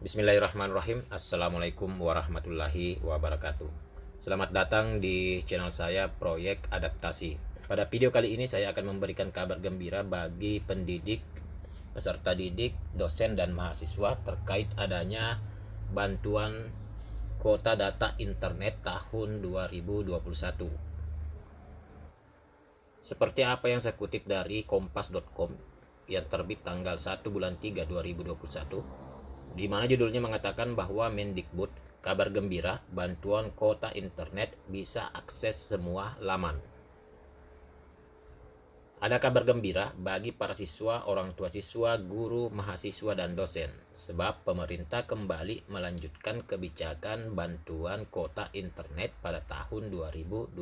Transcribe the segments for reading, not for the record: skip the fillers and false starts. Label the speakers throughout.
Speaker 1: Bismillahirrahmanirrahim. Assalamualaikum warahmatullahi wabarakatuh. Selamat datang di channel saya Proyek Adaptasi. Pada video kali ini saya akan memberikan kabar gembira bagi pendidik, peserta didik, dosen dan mahasiswa terkait adanya bantuan kuota data internet tahun 2021. Seperti apa yang saya kutip dari kompas.com yang terbit tanggal 1 bulan 3 2021, di mana judulnya mengatakan bahwa Mendikbud kabar gembira bantuan kuota internet bisa akses semua laman. Ada kabar gembira bagi para siswa, orang tua siswa, guru, mahasiswa, dan dosen, sebab pemerintah kembali melanjutkan kebijakan bantuan kuota internet pada tahun 2021.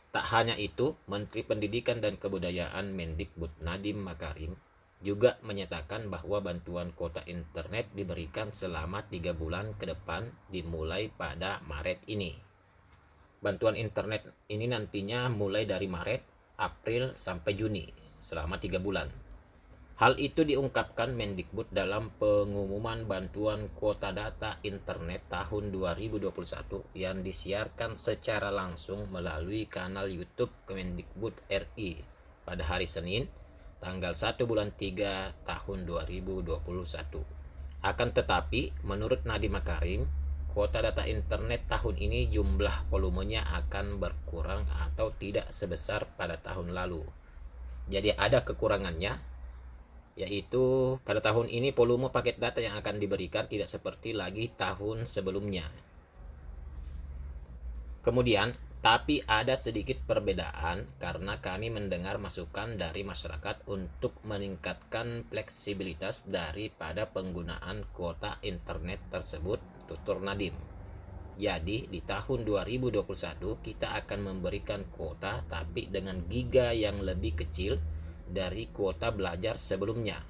Speaker 1: Tak hanya itu, Menteri Pendidikan dan Kebudayaan Mendikbud Nadiem Makarim juga menyatakan bahwa bantuan kuota internet diberikan selama 3 bulan ke depan dimulai pada Maret ini. Bantuan internet ini nantinya mulai dari Maret, April, sampai Juni, selama 3 bulan. Hal itu diungkapkan Mendikbud dalam pengumuman bantuan kuota data internet tahun 2021 yang disiarkan secara langsung melalui kanal YouTube Kemendikbud RI pada hari Senin, tanggal 1 bulan 3 tahun 2021. Akan tetapi, menurut Nadiem Makarim, kuota data internet tahun ini jumlah volumenya akan berkurang atau tidak sebesar pada tahun lalu. Jadi ada kekurangannya, yaitu pada tahun ini volume paket data yang akan diberikan tidak seperti lagi tahun sebelumnya. Kemudian, tapi ada sedikit perbedaan karena kami mendengar masukan dari masyarakat untuk meningkatkan fleksibilitas daripada penggunaan kuota internet tersebut, tutur Nadiem. Jadi di tahun 2021 kita akan memberikan kuota tapi dengan giga yang lebih kecil dari kuota belajar sebelumnya.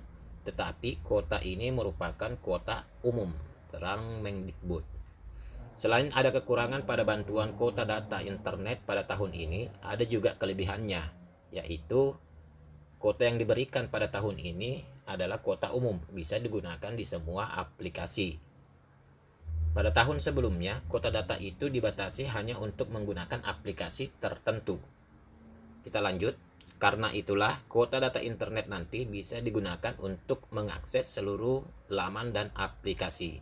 Speaker 1: Tetapi kuota ini merupakan kuota umum, terang Mendikbud. Selain ada kekurangan pada bantuan kuota data internet pada tahun ini, ada juga kelebihannya, yaitu kuota yang diberikan pada tahun ini adalah kuota umum, bisa digunakan di semua aplikasi. Pada tahun sebelumnya, kuota data itu dibatasi hanya untuk menggunakan aplikasi tertentu. Kita lanjut. Karena itulah, kuota data internet nanti bisa digunakan untuk mengakses seluruh laman dan aplikasi.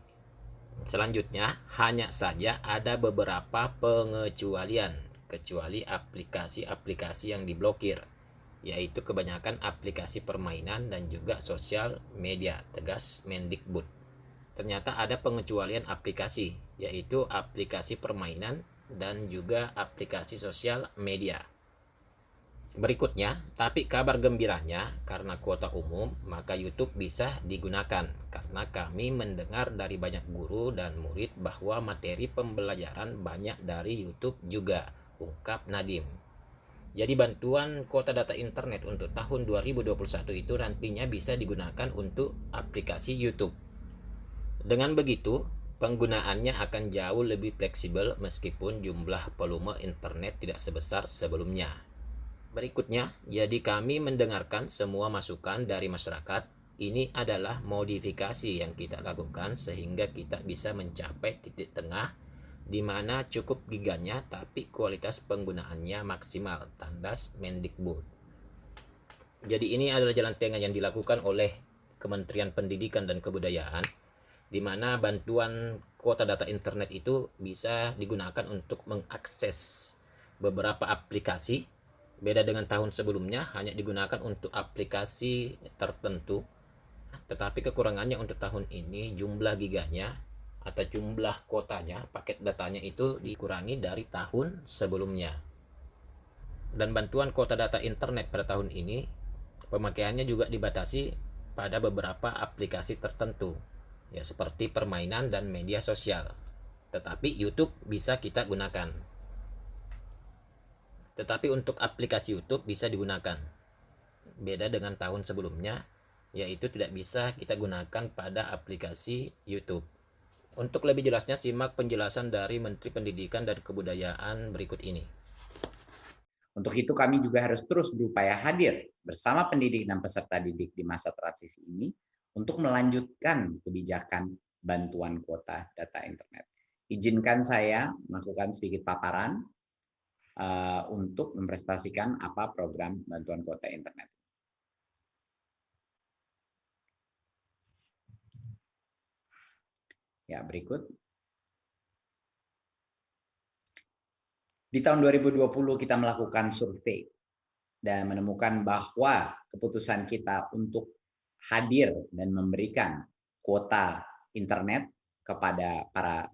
Speaker 1: Selanjutnya, hanya saja ada beberapa pengecualian, kecuali aplikasi-aplikasi yang diblokir, yaitu kebanyakan aplikasi permainan dan juga sosial media, tegas Mendikbud. Ternyata ada pengecualian aplikasi, yaitu aplikasi permainan dan juga aplikasi sosial media. Berikutnya, tapi kabar gembiranya, karena kuota umum, maka YouTube bisa digunakan. Karena kami mendengar dari banyak guru dan murid bahwa materi pembelajaran banyak dari YouTube juga, ungkap Nadiem. Jadi bantuan kuota data internet untuk tahun 2021 itu nantinya bisa digunakan untuk aplikasi YouTube. Dengan begitu, penggunaannya akan jauh lebih fleksibel meskipun jumlah volume internet tidak sebesar sebelumnya. Berikutnya, jadi kami mendengarkan semua masukan dari masyarakat. Ini adalah modifikasi yang kita lakukan sehingga kita bisa mencapai titik tengah di mana cukup giganya tapi kualitas penggunaannya maksimal, tandas Mendikbud. Jadi ini adalah jalan tengah yang dilakukan oleh Kementerian Pendidikan dan Kebudayaan, di mana bantuan kuota data internet itu bisa digunakan untuk mengakses beberapa aplikasi. Beda dengan tahun sebelumnya, hanya digunakan untuk aplikasi tertentu. Tetapi kekurangannya untuk tahun ini jumlah giganya atau jumlah kuotanya, paket datanya itu dikurangi dari tahun sebelumnya. Dan bantuan kuota data internet pada tahun ini, pemakaiannya juga dibatasi pada beberapa aplikasi tertentu, ya seperti permainan dan media sosial. Tetapi YouTube bisa kita gunakan. Tetapi untuk aplikasi YouTube bisa digunakan. Beda dengan tahun sebelumnya, yaitu tidak bisa kita gunakan pada aplikasi YouTube. Untuk lebih jelasnya, simak penjelasan dari Menteri Pendidikan dan Kebudayaan berikut ini.
Speaker 2: Untuk itu kami juga harus terus berupaya hadir bersama pendidik dan peserta didik di masa transisi ini untuk melanjutkan kebijakan bantuan kuota data internet. Izinkan saya melakukan sedikit paparan untuk mempresentasikan apa program bantuan kuota internet. Ya, berikut. Di tahun 2020 kita melakukan survei dan menemukan bahwa keputusan kita untuk hadir dan memberikan kuota internet kepada para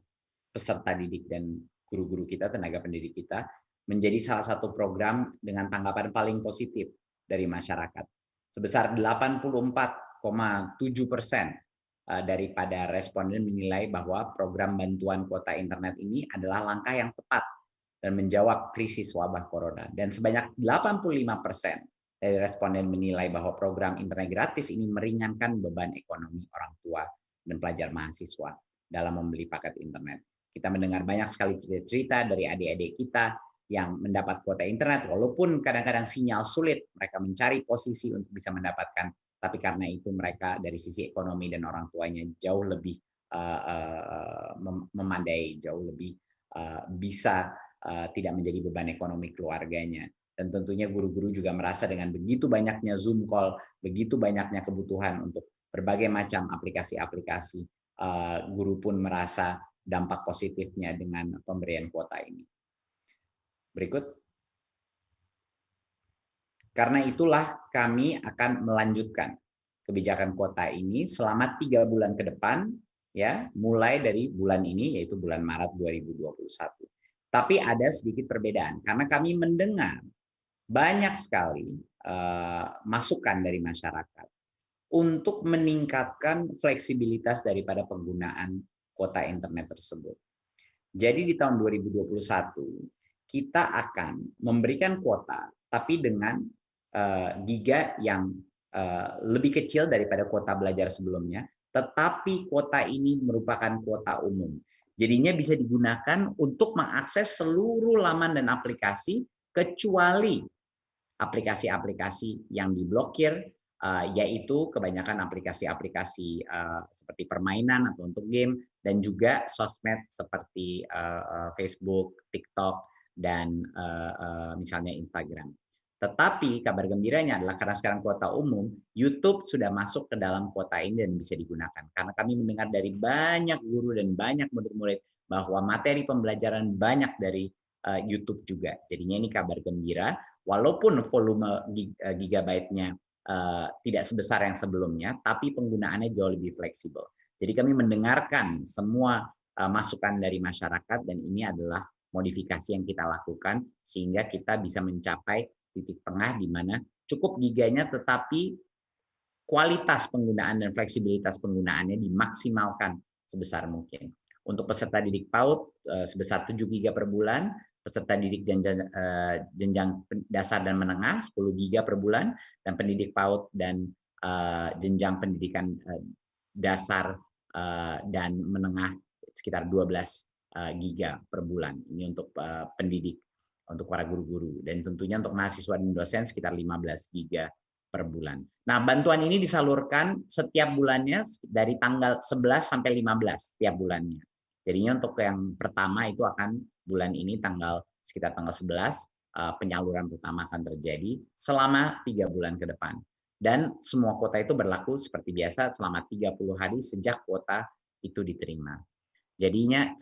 Speaker 2: peserta didik dan guru-guru kita, tenaga pendidik kita, menjadi salah satu program dengan tanggapan paling positif dari masyarakat. Sebesar 84,7% daripada responden menilai bahwa program bantuan kuota internet ini adalah langkah yang tepat dan menjawab krisis wabah corona. Dan sebanyak 85% dari responden menilai bahwa program internet gratis ini meringankan beban ekonomi orang tua dan pelajar mahasiswa dalam membeli paket internet. Kita mendengar banyak sekali cerita-cerita dari adik-adik kita yang mendapat kuota internet, walaupun kadang-kadang sinyal sulit, mereka mencari posisi untuk bisa mendapatkan, tapi karena itu mereka dari sisi ekonomi dan orang tuanya jauh lebih memandai, jauh lebih bisa tidak menjadi beban ekonomi keluarganya. Dan tentunya guru-guru juga merasa dengan begitu banyaknya Zoom call, begitu banyaknya kebutuhan untuk berbagai macam aplikasi-aplikasi, guru pun merasa dampak positifnya dengan pemberian kuota ini. Berikut. Karena itulah kami akan melanjutkan kebijakan kuota ini selama 3 bulan ke depan, ya, mulai dari bulan ini, yaitu bulan Maret 2021. Tapi ada sedikit perbedaan, karena kami mendengar banyak sekali masukan dari masyarakat untuk meningkatkan fleksibilitas daripada penggunaan kuota internet tersebut. Jadi di tahun 2021, kita akan memberikan kuota, tapi dengan giga yang lebih kecil daripada kuota belajar sebelumnya, tetapi kuota ini merupakan kuota umum. Jadinya bisa digunakan untuk mengakses seluruh laman dan aplikasi, kecuali aplikasi-aplikasi yang diblokir, yaitu kebanyakan aplikasi-aplikasi seperti permainan atau untuk game, dan juga sosmed seperti Facebook, TikTok, dan misalnya Instagram. Tetapi kabar gembiranya adalah karena sekarang kuota umum, YouTube sudah masuk ke dalam kuota ini dan bisa digunakan. Karena kami mendengar dari banyak guru dan banyak murid-murid bahwa materi pembelajaran banyak dari YouTube juga. Jadinya ini kabar gembira, walaupun volume gigabyte-nya tidak sebesar yang sebelumnya, tapi penggunaannya jauh lebih fleksibel. Jadi kami mendengarkan semua masukan dari masyarakat, dan ini adalah modifikasi yang kita lakukan sehingga kita bisa mencapai titik tengah di mana cukup giganya tetapi kualitas penggunaan dan fleksibilitas penggunaannya dimaksimalkan sebesar mungkin. Untuk peserta didik PAUD sebesar 7 giga per bulan, peserta didik jenjang dasar dan menengah 10 giga per bulan, dan pendidik PAUD dan jenjang pendidikan dasar dan menengah sekitar 12 giga per bulan. Ini untuk pendidik, untuk para guru-guru, dan tentunya untuk mahasiswa dan dosen sekitar 15 giga per bulan. Nah, bantuan ini disalurkan setiap bulannya dari tanggal 11 sampai 15 setiap bulannya. Jadinya untuk yang pertama itu akan bulan ini sekitar tanggal 11, penyaluran pertama akan terjadi selama 3 bulan ke depan. Dan semua kuota itu berlaku seperti biasa selama 30 hari sejak kuota itu diterima. Jadinya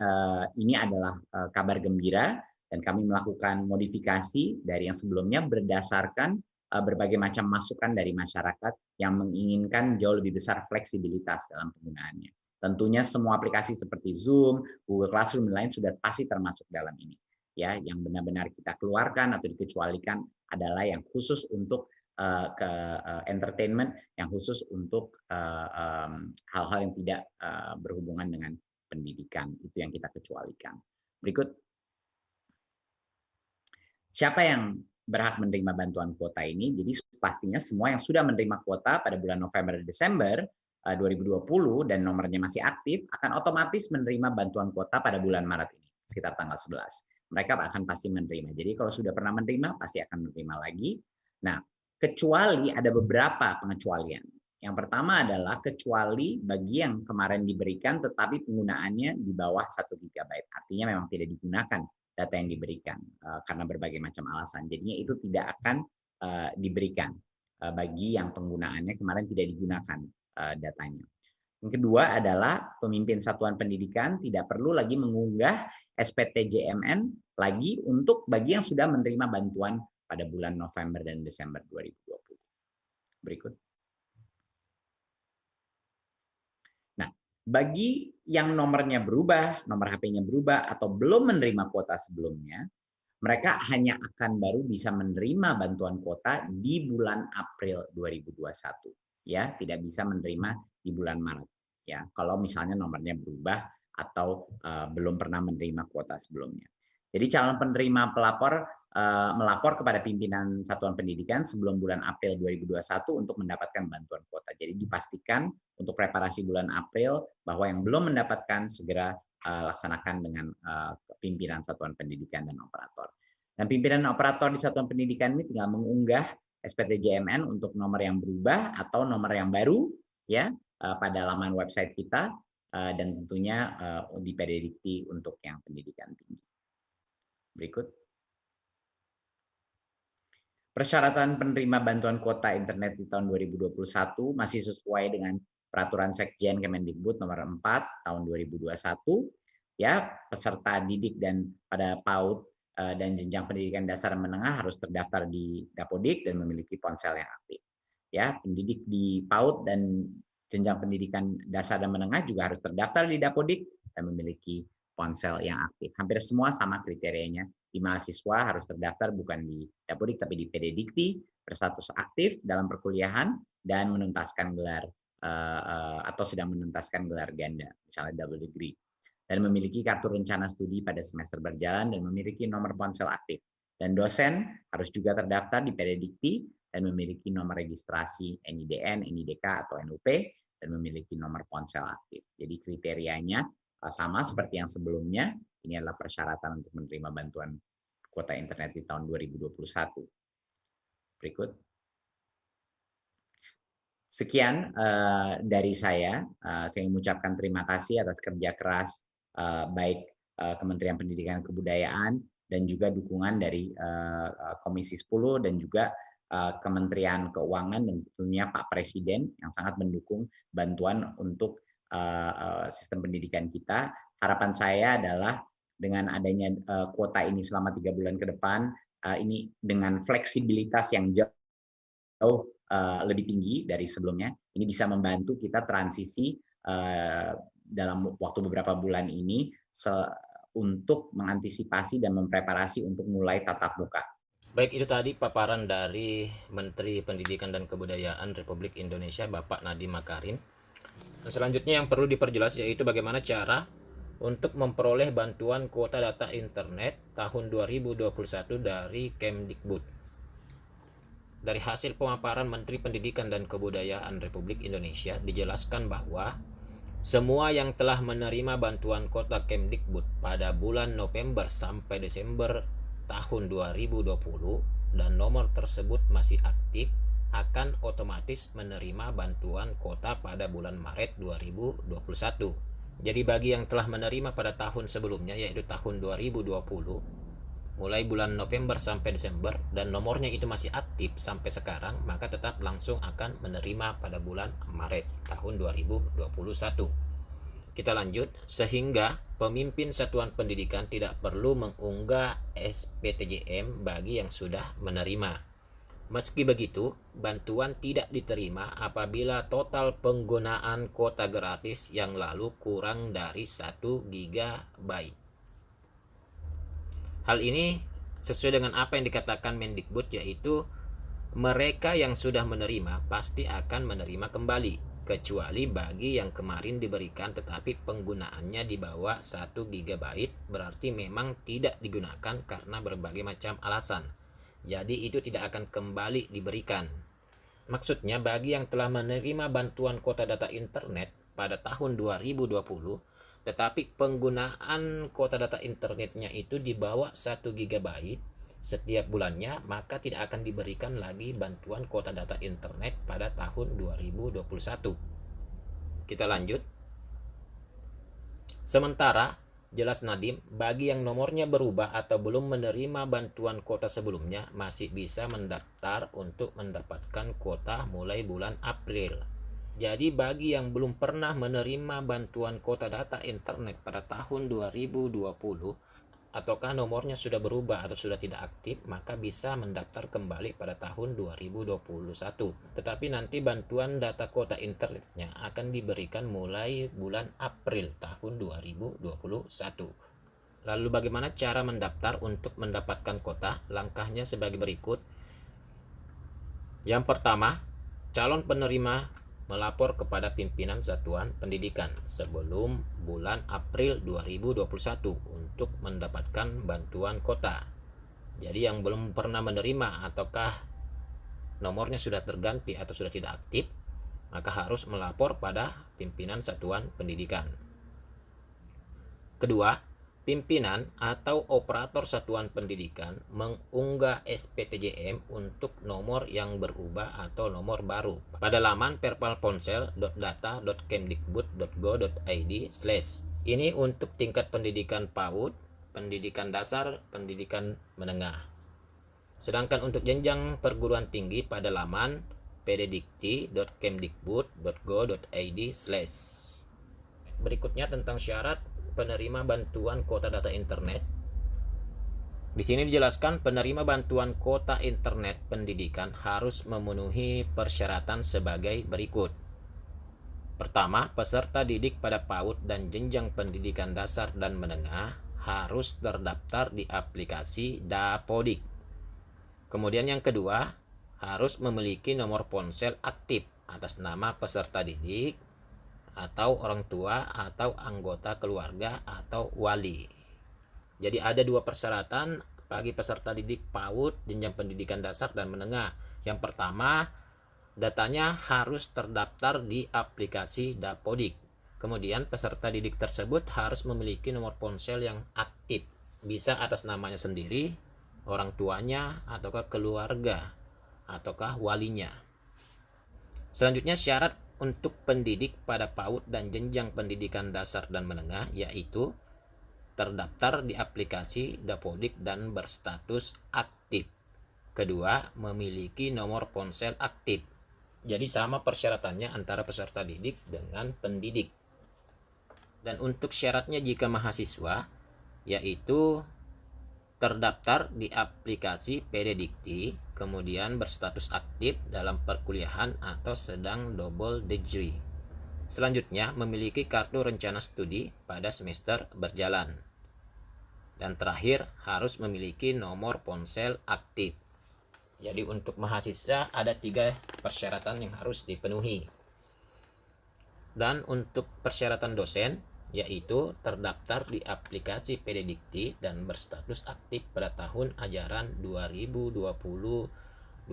Speaker 2: ini adalah kabar gembira, dan kami melakukan modifikasi dari yang sebelumnya berdasarkan berbagai macam masukan dari masyarakat yang menginginkan jauh lebih besar fleksibilitas dalam penggunaannya. Tentunya semua aplikasi seperti Zoom, Google Classroom, dan lain sudah pasti termasuk dalam ini. Ya, yang benar-benar kita keluarkan atau dikecualikan adalah yang khusus untuk entertainment, yang khusus untuk hal-hal yang tidak berhubungan dengan pendidikan, itu yang kita kecualikan. Berikut. Siapa yang berhak menerima bantuan kuota ini? Jadi pastinya semua yang sudah menerima kuota pada bulan November dan Desember 2020 dan nomornya masih aktif akan otomatis menerima bantuan kuota pada bulan Maret ini, sekitar tanggal 11. Mereka akan pasti menerima. Jadi kalau sudah pernah menerima, pasti akan menerima lagi. Nah, kecuali ada beberapa pengecualian. Yang pertama adalah kecuali bagi yang kemarin diberikan tetapi penggunaannya di bawah 1 GB. Artinya memang tidak digunakan data yang diberikan karena berbagai macam alasan. Jadinya itu tidak akan diberikan bagi yang penggunaannya kemarin tidak digunakan datanya. Yang kedua adalah pemimpin satuan pendidikan tidak perlu lagi mengunggah SPTJMN lagi untuk bagi yang sudah menerima bantuan pada bulan November dan Desember 2020. Berikut. Nah, bagi yang nomornya berubah, nomor HP-nya berubah atau belum menerima kuota sebelumnya, mereka hanya akan baru bisa menerima bantuan kuota di bulan April 2021. Ya, tidak bisa menerima di bulan Maret. Ya, kalau misalnya nomornya berubah atau belum pernah menerima kuota sebelumnya. Jadi calon penerima pelapor melapor kepada pimpinan satuan pendidikan sebelum bulan April 2021 untuk mendapatkan bantuan kuota. Jadi dipastikan untuk preparasi bulan April bahwa yang belum mendapatkan segera laksanakan dengan pimpinan satuan pendidikan dan operator. Dan pimpinan operator di satuan pendidikan ini tinggal mengunggah SPTJMN untuk nomor yang berubah atau nomor yang baru ya pada laman website kita dan tentunya di PDDikti untuk yang pendidikan tinggi. Berikut. Persyaratan penerima bantuan kuota internet di tahun 2021 masih sesuai dengan Peraturan Sekjen Kemendikbud nomor 4 tahun 2021. Ya, peserta didik dan pada PAUD dan jenjang pendidikan dasar menengah harus terdaftar di Dapodik dan memiliki ponsel yang aktif. Ya, pendidik di PAUD dan jenjang pendidikan dasar dan menengah juga harus terdaftar di Dapodik dan memiliki ponsel yang aktif. Hampir semua sama kriterianya. Di mahasiswa harus terdaftar bukan di Dapodik tapi di PDDikti, berstatus aktif dalam perkuliahan dan menuntaskan gelar atau sedang menuntaskan gelar ganda, misalnya double degree, dan memiliki kartu rencana studi pada semester berjalan dan memiliki nomor ponsel aktif. Dan dosen harus juga terdaftar di PDDikti dan memiliki nomor registrasi NIDN, NIDK atau NUP dan memiliki nomor ponsel aktif. Jadi kriterianya sama seperti yang sebelumnya. Ini adalah persyaratan untuk menerima bantuan kuota internet di tahun 2021. Berikut. Sekian dari saya. Saya mengucapkan terima kasih atas kerja keras baik Kementerian Pendidikan dan Kebudayaan dan juga dukungan dari Komisi 10 dan juga Kementerian Keuangan dan tentunya Pak Presiden yang sangat mendukung bantuan untuk sistem pendidikan kita. Harapan saya adalah dengan adanya kuota ini selama 3 bulan ke depan, ini dengan fleksibilitas yang jauh lebih tinggi dari sebelumnya, ini bisa membantu kita transisi dalam waktu beberapa bulan ini untuk mengantisipasi dan mempreparasi untuk mulai tatap muka.
Speaker 1: Baik, itu tadi paparan dari Menteri Pendidikan dan Kebudayaan Republik Indonesia, Bapak Nadiem Makarim. Dan selanjutnya yang perlu diperjelas yaitu bagaimana cara untuk memperoleh bantuan kuota data internet tahun 2021 dari Kemdikbud. Dari hasil pemaparan Menteri Pendidikan dan Kebudayaan Republik Indonesia dijelaskan bahwa semua yang telah menerima bantuan kuota Kemdikbud pada bulan November sampai Desember tahun 2020 dan nomor tersebut masih aktif akan otomatis menerima bantuan kuota pada bulan Maret 2021. Jadi bagi yang telah menerima pada tahun sebelumnya yaitu tahun 2020 mulai bulan November sampai Desember dan nomornya itu masih aktif sampai sekarang, maka tetap langsung akan menerima pada bulan Maret tahun 2021. Kita lanjut, sehingga pemimpin satuan pendidikan tidak perlu mengunggah SPTJM bagi yang sudah menerima. Meski begitu, bantuan tidak diterima apabila total penggunaan kuota gratis yang lalu kurang dari 1 GB. Hal ini sesuai dengan apa yang dikatakan Mendikbud, yaitu mereka yang sudah menerima pasti akan menerima kembali, kecuali bagi yang kemarin diberikan tetapi penggunaannya di bawah 1 GB berarti memang tidak digunakan karena berbagai macam alasan. Jadi itu tidak akan kembali diberikan. Maksudnya bagi yang telah menerima bantuan kuota data internet pada tahun 2020 tetapi penggunaan kuota data internetnya itu di bawah 1 GB, setiap bulannya, maka tidak akan diberikan lagi bantuan kuota data internet pada tahun 2021. Kita lanjut. Sementara, jelas Nadim, bagi yang nomornya berubah atau belum menerima bantuan kuota sebelumnya, masih bisa mendaftar untuk mendapatkan kuota mulai bulan April. Jadi bagi yang belum pernah menerima bantuan kuota data internet pada tahun 2020, ataukah nomornya sudah berubah atau sudah tidak aktif, maka bisa mendaftar kembali pada tahun 2021. Tetapi nanti bantuan data kuota internetnya akan diberikan mulai bulan April tahun 2021. Lalu bagaimana cara mendaftar untuk mendapatkan kuota? Langkahnya sebagai berikut. Yang pertama, calon penerima melapor kepada pimpinan satuan pendidikan sebelum bulan April 2021 untuk mendapatkan bantuan kuota. Jadi yang belum pernah menerima ataukah nomornya sudah terganti atau sudah tidak aktif, maka harus melapor pada pimpinan satuan pendidikan. Kedua, pimpinan atau operator satuan pendidikan mengunggah SPTJM untuk nomor yang berubah atau nomor baru pada laman perpalponsel.data.kemdikbud.go.id/. Ini untuk tingkat pendidikan PAUD, pendidikan dasar, pendidikan menengah. Sedangkan untuk jenjang perguruan tinggi pada laman pddikti.kemdikbud.go.id/. Berikutnya tentang syarat penerima bantuan kuota data internet. Di sini dijelaskan penerima bantuan kuota internet pendidikan harus memenuhi persyaratan sebagai berikut. Pertama, peserta didik pada PAUD dan jenjang pendidikan dasar dan menengah harus terdaftar di aplikasi Dapodik. Kemudian yang kedua, harus memiliki nomor ponsel aktif atas nama peserta didik atau orang tua atau anggota keluarga atau wali. Jadi ada dua persyaratan bagi peserta didik PAUD, jenjang pendidikan dasar dan menengah. Yang pertama, datanya harus terdaftar di aplikasi Dapodik. Kemudian peserta didik tersebut harus memiliki nomor ponsel yang aktif, bisa atas namanya sendiri, orang tuanya, ataukah keluarga, ataukah walinya. Selanjutnya syarat untuk pendidik pada PAUD dan jenjang pendidikan dasar dan menengah yaitu terdaftar di aplikasi Dapodik dan berstatus aktif. Kedua, memiliki nomor ponsel aktif. Jadi sama persyaratannya antara peserta didik dengan pendidik. Dan untuk syaratnya jika mahasiswa yaitu terdaftar di aplikasi PDDikti, kemudian berstatus aktif dalam perkuliahan atau sedang double degree. Selanjutnya, memiliki kartu rencana studi pada semester berjalan. Dan terakhir, harus memiliki nomor ponsel aktif. Jadi untuk mahasiswa ada 3 persyaratan yang harus dipenuhi. Dan untuk persyaratan dosen, yaitu terdaftar di aplikasi PDDikti dan berstatus aktif pada tahun ajaran 2020-2021.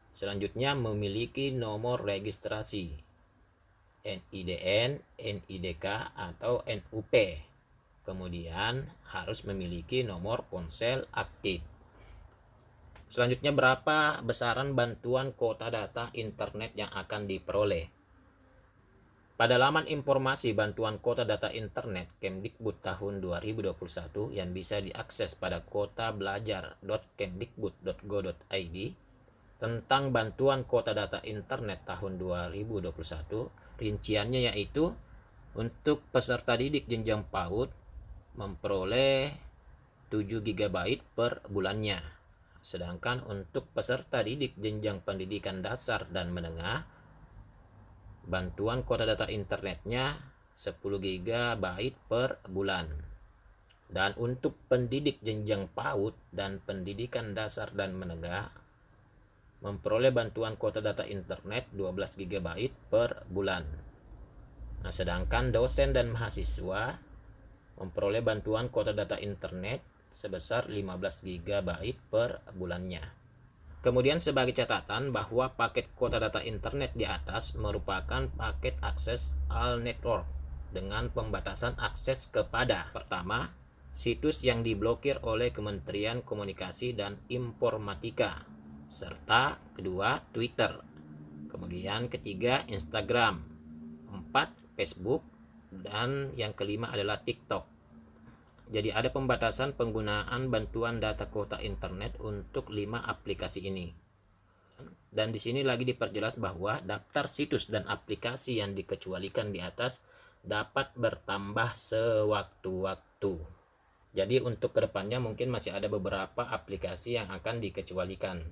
Speaker 1: Selanjutnya memiliki nomor registrasi NIDN, NIDK atau NUP. Kemudian harus memiliki nomor ponsel aktif. Selanjutnya berapa besaran bantuan kuota data internet yang akan diperoleh? Pada laman informasi bantuan kuota data internet Kemdikbud tahun 2021 yang bisa diakses pada kuotabelajar.kemdikbud.go.id tentang bantuan kuota data internet tahun 2021, rinciannya yaitu untuk peserta didik jenjang PAUD memperoleh 7 GB per bulannya. Sedangkan untuk peserta didik jenjang pendidikan dasar dan menengah, bantuan kuota data internetnya 10 GB per bulan. Dan untuk pendidik jenjang PAUD dan pendidikan dasar dan menengah memperoleh bantuan kuota data internet 12 GB per bulan. Nah, sedangkan dosen dan mahasiswa memperoleh bantuan kuota data internet sebesar 15 GB per bulannya. Kemudian sebagai catatan bahwa paket kuota data internet di atas merupakan paket akses all network dengan pembatasan akses kepada pertama situs yang diblokir oleh Kementerian Komunikasi dan Informatika, serta kedua Twitter, kemudian ketiga Instagram, 4 Facebook, dan yang kelima adalah TikTok. Jadi ada pembatasan penggunaan bantuan data kuota internet untuk 5 aplikasi ini. Dan di sini lagi diperjelas bahwa daftar situs dan aplikasi yang dikecualikan di atas dapat bertambah sewaktu-waktu. Jadi untuk kedepannya mungkin masih ada beberapa aplikasi yang akan dikecualikan.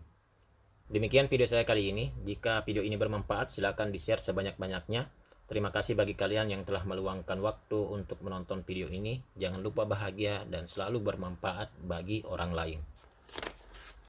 Speaker 1: Demikian video saya kali ini. Jika video ini bermanfaat, silakan di-share sebanyak-banyaknya. Terima kasih bagi kalian yang telah meluangkan waktu untuk menonton video ini. Jangan lupa bahagia dan selalu bermanfaat bagi orang lain.